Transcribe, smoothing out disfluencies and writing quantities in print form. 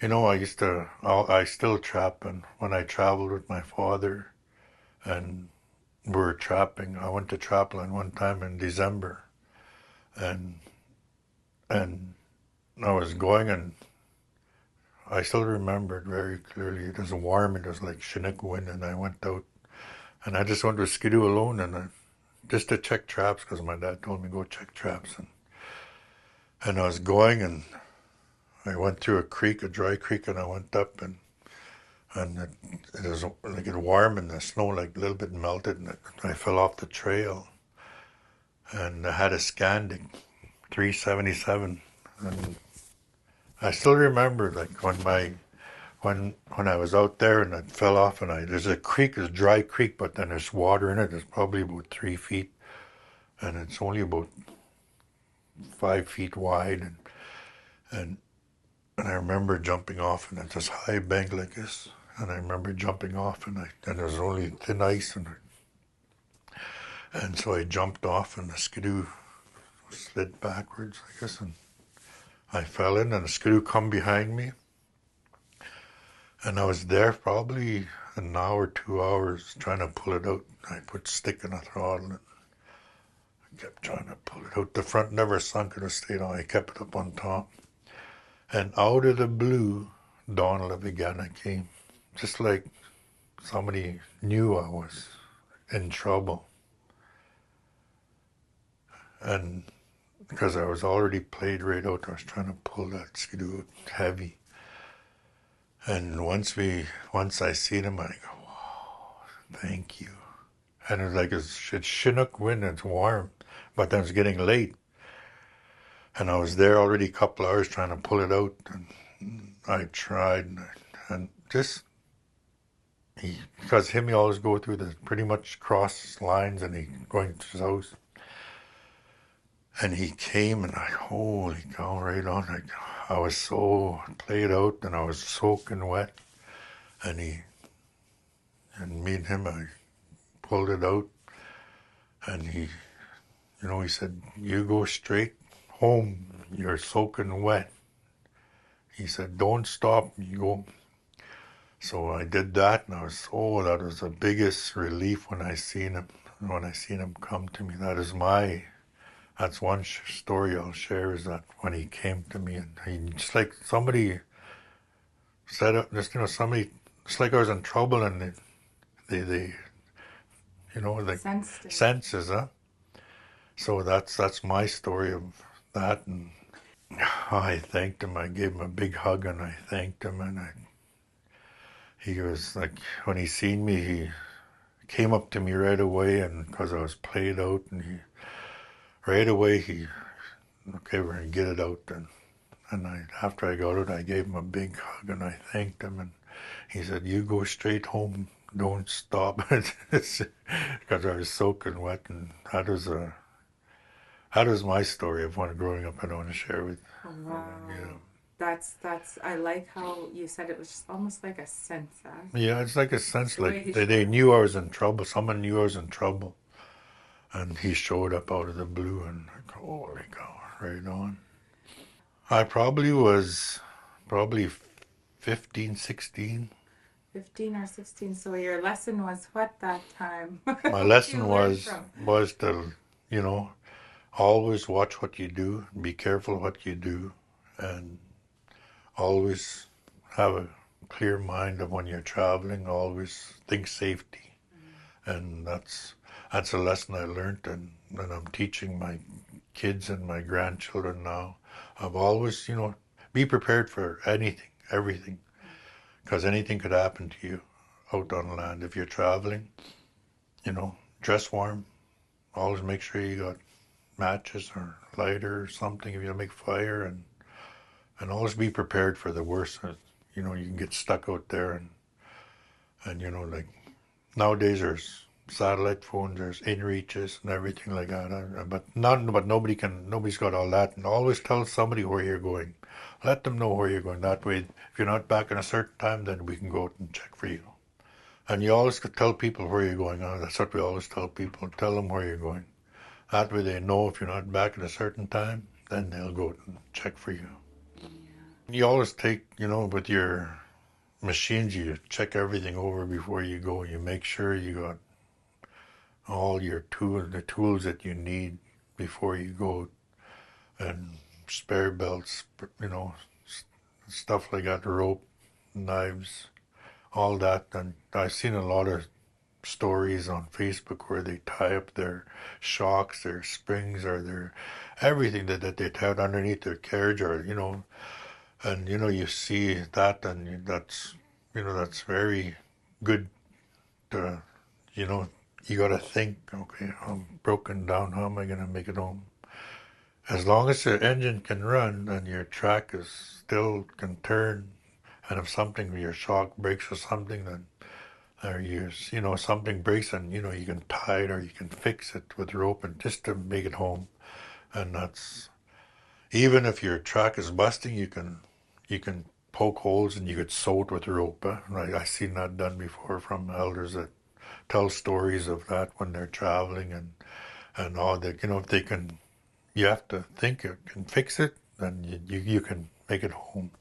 I still trap, and when I traveled with my father and we were trapping, I went to Trapland one time in December, and and I was going, and I still remember it very clearly. It was warm, it was like Chinook wind, and I went out, and I just went to Skidoo alone, just to check traps, because my dad told me go check traps, and I was going, and I went through a creek, a dry creek, and I went up, and it was like it warm, and the snow like a little bit melted, and I fell off the trail, and I had a Scandic 377, and I still remember like when I was out there and I fell off, and there's a creek, it's a dry creek, but then there's water in it. It's probably about 3 feet, and it's only about 5 feet wide, and and I remember jumping off, and it's this high bank like this, and I remember jumping off, and there was only thin ice, and so I jumped off, and the skidoo slid backwards, I guess, and I fell in, and the skidoo come behind me, and I was there probably an hour, 2 hours trying to pull it out. I put stick in the throttle, and I kept trying to pull it out. The front never sunk, it stayed on. I kept it up on top, and out of the blue, Donald Vigana came, just like somebody knew I was in trouble, and because I was already played right out, I was trying to pull that skidoo out heavy. And once I seen him, I go, wow, thank you. And it's like it's Chinook wind, it's warm, but then it's getting late. And I was there already a couple hours trying to pull it out, and I tried, and just because he always go through the pretty much cross lines, and he going to his house, and he came, and holy cow, right on. I was so played out, and I was soaking wet, and me and him, I pulled it out, and he said, "You go straight home. You're soaking wet." He said, "Don't stop. You go." So I did that, and that was the biggest relief when I seen him. When I seen him come to me, that's one story I'll share, is that when he came to me, and he just like somebody said it, somebody, it's like I was in trouble, and they like Sensed it. senses, huh? So that's my story of that, and I thanked him. I gave him a big hug, and I thanked him, and he was like, when he seen me, he came up to me right away, and because I was played out, and right away okay, we're gonna get it out, and after I got it, I gave him a big hug, and I thanked him, and he said, "You go straight home, don't stop," because I was soaking wet, and that was my story of when growing up. I don't want to share with Wow. you. That's I like how you said it was just almost like a sense, huh? Yeah, it's like a Just sense the way like he they showed up. knew I was in trouble. Someone knew I was in trouble, and he showed up out of the blue, and like, holy cow, right on. I probably 15, 16. 15 or 16. So your lesson was what that time? My What did you lesson learn was from? was to, always watch what you do, be careful what you do, and always have a clear mind of when you're traveling. Always think safety, and that's a lesson I learned, and I'm teaching my kids and my grandchildren now. I've always, be prepared for anything, everything, because anything could happen to you out on land if you're traveling. You know, dress warm. Always make sure you got matches or lighter or something if you make fire, and always be prepared for the worst. You can get stuck out there, and like nowadays there's satellite phones, there's inReaches and everything like that. But nobody's got all that. And always tell somebody where you're going. Let them know where you're going. That way, if you're not back in a certain time, then we can go out and check for you. And you always could tell people where you're going. That's what we always tell people. Tell them where you're going. That way they know if you're not back at a certain time, then they'll go out and check for you. Yeah. You always take, with your machines, you check everything over before you go. You make sure you got all your tools, the tools that you need before you go, and spare belts, stuff like that, rope, knives, all that. And I've seen a lot of stories on Facebook where they tie up their shocks, their springs, or their everything that they tie underneath their carriage, or and you see that, and that's very good. To, you know, you got to think, okay, I'm broken down. How am I going to make it home? As long as the engine can run and your track is still can turn, and if something, your shock breaks or something, then or something breaks, and you can tie it or you can fix it with rope and just to make it home. And that's even if your track is busting, you can poke holes and you could sew it with rope. Right, I've seen that done before from elders that tell stories of that when they're traveling and all that. If they can, you have to think you can fix it, then you can make it home.